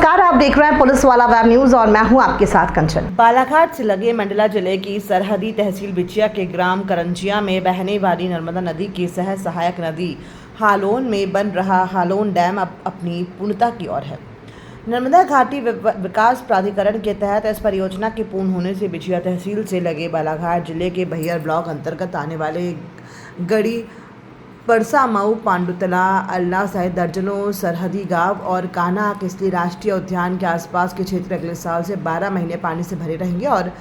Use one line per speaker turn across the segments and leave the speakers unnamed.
नमस्कार, आप देख रहे हैं पुलिस वाला वेब न्यूज और मैं हूं आपके साथ कंचन।
बालाघाट से लगे मंडला जिले की सरहदी तहसील बिछिया के ग्राम करंजिया में बहने वाली नर्मदा नदी की सह सहायक नदी हालोन में बन रहा हालोन डैम अब अपनी पूर्णता की ओर है। नर्मदा घाटी विकास प्राधिकरण के तहत इस परियोजना के पूर्ण होने से बिछिया तहसील से लगे बालाघाट जिले के बहियर ब्लॉक अंतर्गत आने वाले गड़ी, परसा, मऊ, पांडुतला, अल्ला सहित दर्जनों सरहदी गांव और कान्हा किस्ली राष्ट्रीय उद्यान के आसपास के क्षेत्र अगले साल से 12 महीने पानी से भरे रहेंगे और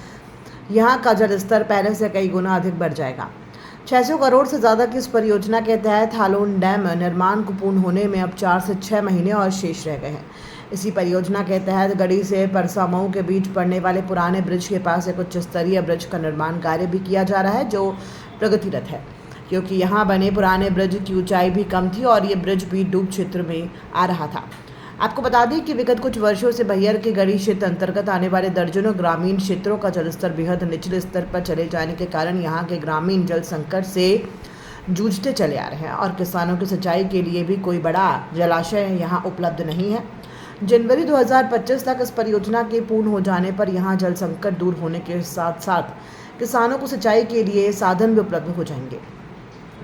यहां का जल स्तर पहले से कई गुना अधिक बढ़ जाएगा। 600 करोड़ से ज़्यादा की इस परियोजना के तहत हालोन डैम निर्माण को पूर्ण होने में अब 4 से 6 महीने और शेष रह गए हैं। इसी परियोजना के तहत गड़ी से परसा मऊ के बीच पड़ने वाले पुराने ब्रिज के पास एक उच्च स्तरीय ब्रिज का निर्माण कार्य भी किया जा रहा है, जो प्रगतिरत है, क्योंकि यहाँ बने पुराने ब्रिज की ऊंचाई भी कम थी और ये ब्रिज भी डूब क्षेत्र में आ रहा था। आपको बता दें कि विगत कुछ वर्षों से बहियर के गढ़ी क्षेत्र अंतर्गत आने वाले दर्जनों ग्रामीण क्षेत्रों का जलस्तर बेहद निचले स्तर पर चले जाने के कारण यहाँ के ग्रामीण जल संकट से जूझते चले आ रहे हैं और किसानों की सिंचाई के लिए भी कोई बड़ा जलाशय यहाँ उपलब्ध नहीं है। जनवरी 2025 तक इस परियोजना के पूर्ण हो जाने पर यहाँ जल संकट दूर होने के साथ साथ किसानों को सिंचाई के लिए साधन भी उपलब्ध हो जाएंगे।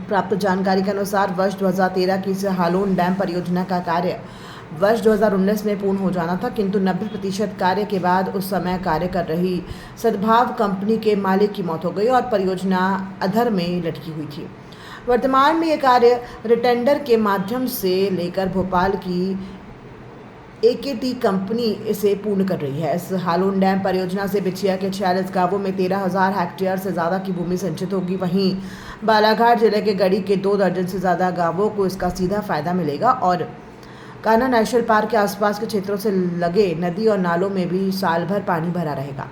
प्राप्त जानकारी के अनुसार वर्ष 2013 की इस हालोन डैम परियोजना का कार्य वर्ष 2019 में पूर्ण हो जाना था, किंतु 90% कार्य के बाद उस समय कार्य कर रही सद्भाव कंपनी के मालिक की मौत हो गई और परियोजना अधर में लटकी हुई थी। वर्तमान में ये कार्य रिटेंडर के माध्यम से लेकर भोपाल की AKT कंपनी इसे पूर्ण कर रही है। इस हालोन डैम परियोजना से बिछिया के 46 गांवों में 13,000 हेक्टेयर से ज़्यादा की भूमि संचित होगी। वहीं बालाघाट जिले के गढ़ी के 2 दर्जन से ज़्यादा गांवों को इसका सीधा फायदा मिलेगा और कान्हा नेशनल पार्क के आसपास के क्षेत्रों से लगे नदी और नालों में भी साल भर पानी भरा रहेगा,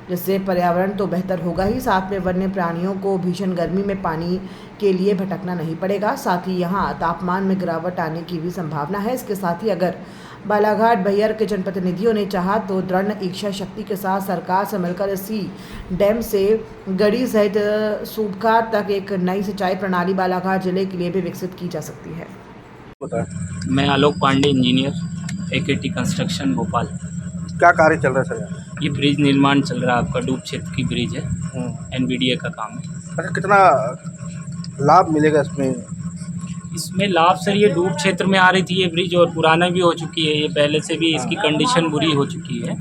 जिससे पर्यावरण तो बेहतर होगा ही, साथ में वन्य प्राणियों को भीषण गर्मी में पानी के लिए भटकना नहीं पड़ेगा। साथ ही यहाँ तापमान में गिरावट आने की भी संभावना है। इसके साथ ही अगर बालाघाट बहियर के जनप्रतिनिधियों ने चाहा तो दृढ़ इच्छा शक्ति के साथ सरकार से मिलकर इसी डैम से गढ़ी सहित सूबकार तक एक नई सिंचाई प्रणाली बालाघाट जिले के लिए भी विकसित की जा सकती है।
मैं Alok Pandey, engineer, AKT construction, Bhopal.
क्या कार्य चल रहा है सर?
ये ब्रिज निर्माण चल रहा है, आपका डूब क्षेत्र की ब्रिज है, NVDA का काम है।
अच्छा, कितना लाभ मिलेगा इसमें?
इसमें लाभ सर, ये डूब क्षेत्र में आ रही थी ये ब्रिज और पुराना भी हो चुकी है, ये पहले से भी इसकी कंडीशन बुरी हो चुकी है,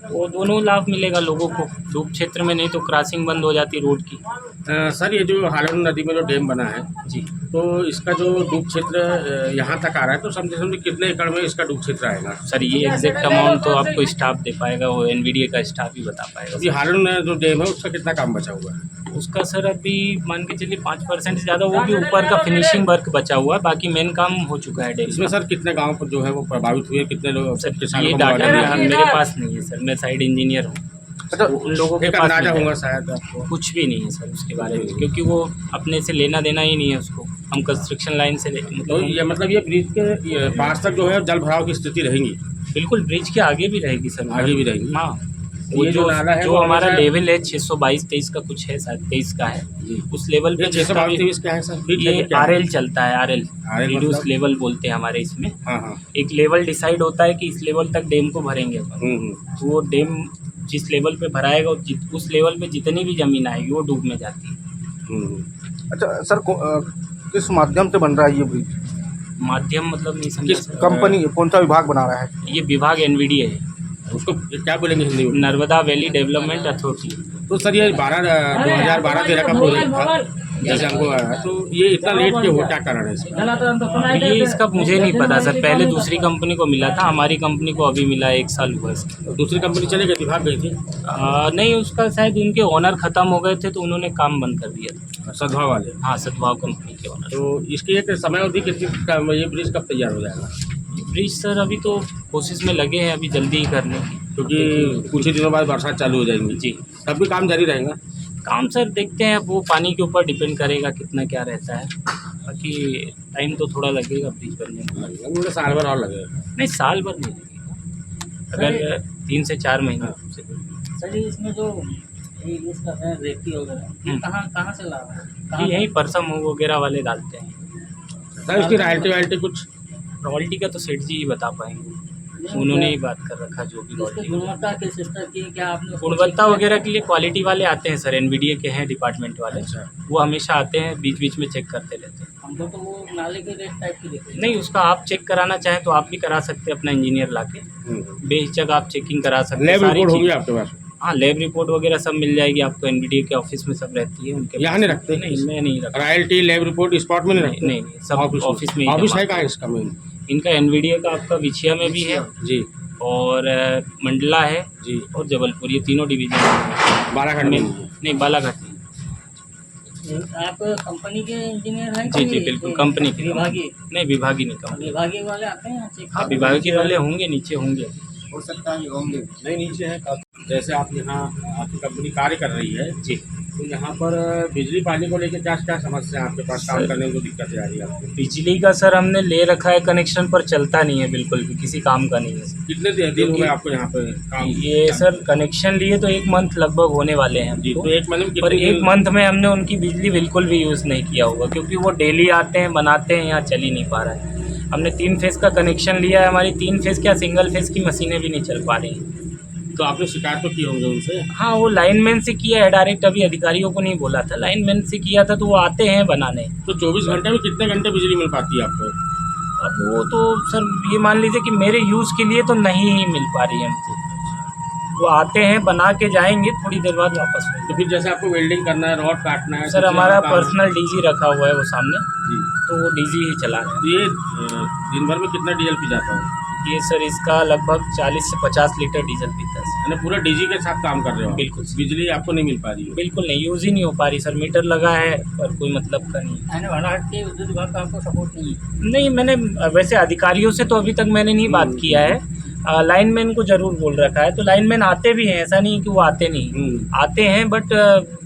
तो दोनों लाभ मिलेगा लोगों को। डूब क्षेत्र में नहीं तो क्रॉसिंग बंद हो जाती रोड की।
सर, ये जो हालोन नदी में जो डैम बना है
जी,
तो इसका जो डूब क्षेत्र यहाँ तक आ रहा है, तो समझे कितने एकड़ में इसका डूब क्षेत्र आएगा?
सर ये एग्जैक्ट अमाउंट तो आपको स्टाफ दे पाएगा, वो NVDA का स्टाफ ही बता पाएगा।
अभी हालोन जो डैम है उसका कितना काम बचा हुआ है?
उसका सर अभी मान के चलिए 5% से ज़्यादा, वो भी ऊपर का फिनिशिंग वर्क बचा हुआ है, बाकी मेन काम हो चुका है डैम।
इसमें सर कितने गाँव पर जो है वो प्रभावित हुए, कितने लोग किसानों
ये
को
डाटा मेरे पास नहीं है सर, मैं साइड इंजीनियर हूँ।
अच्छा,
उन लोगों के
एक
पास
अंदाजा
नहीं
होगा
है।
शायद आपको?
कुछ भी नहीं है सर उसके बारे में, क्योंकि वो अपने से लेना देना ही नहीं है उसको। हम कंस्ट्रक्शन लाइन से
तो ये ब्रिज के पास तक जो है जल भराव की स्थिति रहेंगी?
बिल्कुल ब्रिज के आगे भी रहेगी सर,
आगे भी रहेगी।
हाँ,
ये जो नाला है
जो हमारा लेवल है 622-23 का कुछ है, शायद 23 का है, उस लेवल पे
622-23 का है सर।
ये RL चलता है, RL रिड्यूस
मतलब?
लेवल बोलते हैं हमारे इसमें।
हाँ।
एक लेवल डिसाइड होता है कि इस लेवल तक डैम को भरेंगे अपन, तो वो डैम जिस लेवल पे भराएगा उस लेवल पे जितनी भी ज़मीन आएगी वो डूब में जाती है।
अच्छा सर, किस माध्यम से बन रहा है ये ब्रिज?
माध्यम मतलब नहीं समझा
किस
सर।
कंपनी, कौन सा विभाग बना रहा है?
ये विभाग NVDA है,
उसको क्या बोलेंगे हिंदी में?
Narmada valley development authority.
तो सर ये 2012-13 का प्रोजेक्ट था, जैसे हमको आया, तो ये इतना लेट क्यों हुआ, क्या कारण है इसका?
ये इसका मुझे नहीं पता सर, पहले दूसरी कंपनी को मिला था, हमारी कंपनी को अभी मिला, 1 साल हुआ इसका।
दूसरी कंपनी चले गई थी, भाग गई थी?
नहीं, उसका शायद उनके ओनर ख़त्म हो गए थे तो उन्होंने काम बंद कर दिया था।
सद्भाव वाले?
हाँ, सद्भाव कंपनी के ओनर।
तो इसकी एक समय अवधि कितनी, ये ब्रिज कब तैयार हो जाएगा?
ब्रिज सर अभी तो कोशिश में लगे हैं, अभी जल्दी ही करने की,
क्योंकि कुछ ही दिनों बाद बरसात चालू हो जाएंगी।
जी,
तब भी काम जारी रहेगा?
काम सर देखते हैं, वो पानी के ऊपर डिपेंड करेगा कितना क्या रहता है, बाकी टाइम तो थोड़ा लगेगा ब्रिज बनने में।
मुझे साल भर और लगेगा?
नहीं, साल भर नहीं लगेगा, अगर 3 से 4 महीना से।
सर इसमें जो इसका है रेती वगैरह, कहाँ से ला रहा है?
यही परसा मऊ वगैरह वाले डालते हैं।
सर इसकी रॉयल्टी कुछ?
रॉयल्टी का तो सेठ जी ही बता पाएंगे। उन्होंने ही बात कर रखा जो भी
इसकी
quality।
गुणवत्ता किस स्तर की है, क्या आपने उसको
गुणवत्ता
check
वगैरह के लिए क्वालिटी वाले आते हैं सर, एनवीडीए के हैं डिपार्टमेंट वाले, वो हमेशा आते हैं, बीच बीच में चेक करते रहते हैं।
हमको तो वो नाले के रेट टाइप की दिख रही है।
नहीं, उसका आप चेक कराना चाहें तो आप भी करा सकते हैं अपना इंजीनियर लाके, बेहिचक आप चेकिंग करा सकते हैं।
लैब
सारी
रिपोर्ट होगी
चीज़-
आपके पास?
हाँ, लैब रिपोर्ट वगैरह सब मिल जाएगी आपको, एनवीडीए के ऑफिस में सब रहती है उनके
यहाँ
पास।
नहीं रखते?
नहीं, मैं नहीं रखता।
रॉयल्टी लैब रिपोर्ट स्पॉट में नहीं रखते?
नहीं, सब ऑफिस में ही
ऑफिस
जमा
है कहाँ है इसका मेन?
इनका एनवीडीए का आपका विछिया में भी है
जी
और मंडला है
जी।
और जबलपुर, ये तीनों डिवीजन है।
बालाघाट में?
नहीं, बालाघाट नहीं।
आप कंपनी के इंजीनियर हैं?
जी
कि
जी बिल्कुल, कंपनी के।
विभागीय?
नहीं, विभागीय नहीं, कंपनी।
विभागीय वाले आते हैं चेक?
हाँ, विभागीय वाले होंगे, नीचे होंगे।
हो सकता है होंगे, नहीं नीचे है। जैसे आप यहाँ आपकी कंपनी कार्य कर रही है
जी,
तो यहाँ पर बिजली पानी को लेकर क्या क्या समस्या है आपके पास? काम करने में जो दिक्कतें आ रही है आपको?
बिजली का सर हमने ले रखा है कनेक्शन, पर चलता नहीं है, बिल्कुल भी किसी काम का नहीं है सर।
कितने दिन हो गए आपको यहाँ पे काम?
ये सर कनेक्शन लिए तो 1 मंथ लगभग होने वाले हैं
जी,
हमको।
तो 1 महीने में
पर
कितने
1 मंथ में हमने उनकी बिजली बिल्कुल भी यूज़ नहीं किया होगा, क्योंकि वो डेली आते हैं, बनाते हैं, यहाँ चल ही नहीं पा रहा है। हमने 3 फेज़ का कनेक्शन लिया है, हमारी 3 फेज़ क्या सिंगल फेज़ की मशीनें भी नहीं चल पा रही हैं।
तो आपने शिकायत तो की होंगे उनसे?
हाँ, वो लाइनमैन से किया है डायरेक्ट, अभी अधिकारियों को नहीं बोला था, लाइनमैन से किया था, तो वो आते हैं बनाने।
तो 24 घंटे में कितने घंटे बिजली मिल पाती है आपको?
अब वो तो सर ये मान लीजिए कि मेरे यूज़ के लिए तो नहीं ही मिल पा रही है हमसे। वो आते हैं, बना के जाएंगे, थोड़ी देर बाद वापस हो।
तो फिर जैसे आपको वेल्डिंग करना है, रॉड काटना है,
सर
कुछ
हमारा
काम-
पर्सनल डीजी रखा हुआ है वो सामने,
जी।
तो वो डीजी ही चला रहे हैं।
तो ये दिन भर में कितना डीजल पी जाता है?
ये सर इसका लगभग 40 से 50 लीटर डीजल पीता है सर।
यानी पूरा डीजी के साथ काम कर रहे हो आप?
बिल्कुल।
बिजली आपको नहीं मिल पा रही है?
बिल्कुल नहीं, यूज़ ही नहीं हो पा रही सर, मीटर लगा है पर कोई मतलब का नहीं।
यानी बालाघाट के विद्युत विभाग का आपको सपोर्ट नहीं है?
नहीं, मैंने वैसे अधिकारियों से तो अभी तक मैंने नहीं बात किया है, लाइनमैन को ज़रूर बोल रखा है, तो लाइनमैन आते भी हैं, ऐसा नहीं कि वो आते नहीं, आते हैं, बट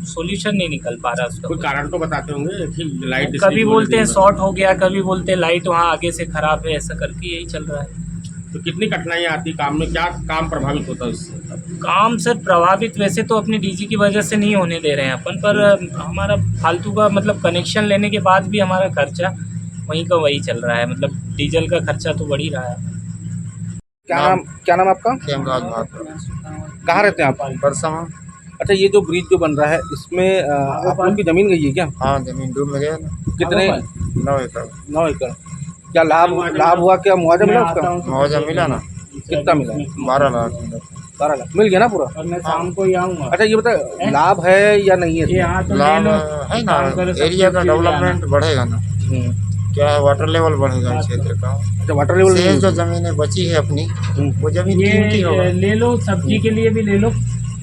सॉल्यूशन नहीं निकल पा रहा उसका।
कोई कारण तो बताते होंगे कि लाइट
कभी बोलते हैं शॉर्ट हो गया, कभी बोलते हैं लाइट वहाँ आगे से ख़राब है, ऐसा करके यही चल रहा है।
तो कितनी कठिनाइयाँ आती काम में? क्या काम प्रभावित होता है उससे?
काम सर प्रभावित वैसे तो अपनी डीजी की वजह से नहीं होने दे रहे हैं अपन, पर हमारा फालतू का मतलब कनेक्शन लेने के बाद भी हमारा खर्चा वहीं का वही चल रहा है, मतलब डीजल का खर्चा तो बढ़ ही रहा है।
क्या नाम आपका?
खेमराज भाट
कहाँ रहते हैं आप?
परसमा।
अच्छा, ये जो ब्रिज जो बन रहा है इसमें आप लोग की जमीन गई है क्या?
हाँ, जमीन डूब में गया ना।
कितने?
9 एकड़
9 एकड़। क्या लाभ हुआ? क्या मुआवजा मिला उसका?
मुआवजा मिला ना,
कितना मिला?
12 लाख।
12 लाख मिल गया ना पूरा?
और मैं शाम को ही आऊँगा।
अच्छा, ये बता लाभ है या नहीं है?
यहाँ तो ले
लाभ
लो,
है ना,
काम करो, सब
एरिया का
चीज़
डेवलपमेंट बढ़ेगा ना, क्या है, वाटर लेवल बढ़ेगा इस क्षेत्र का।
अच्छा, वाटर लेवल
शेष जो जमीनें बची है अपनी, वो जमीन कीमती होगा।
ये ले लो, सब्जी के लिए भी ले लो,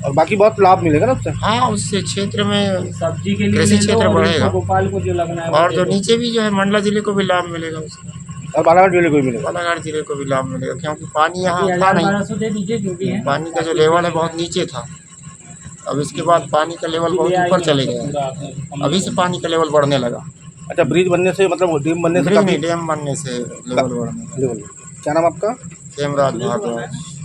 और बाकी बहुत लाभ मिलेगा ना उससे?
हाँ, उससे क्षेत्र में
सब्जी के लिए
कृषि
ले लो,
क्षेत्र
और
बढ़ेगा।
इसको गोपाल को जो लगना है वो
और
दे
जो
दो।
नीचे भी जो है मंडला जिले को भी लाभ मिलेगा उसका,
और बालाघाट जिले को भी मिलेगा?
बालाघाट जिले को भी लाभ मिलेगा, क्योंकि पानी यहाँ
अभी
था नहीं।
1200 दे दीजिए जो भी है।
पानी का जो लेवल है बहुत नीचे था, अब इसके बाद पानी का लेवल बहुत ऊपर चले गया, अभी से पानी का लेवल बढ़ने लगा।
अच्छा, ब्रिज बनने से मतलब डैम बनने से
ब्रिज
काफी
नहीं, डैम बनने से लेवल बढ़ने लगा।
लेवल। क्या नाम आपका?
खेमराज भाट।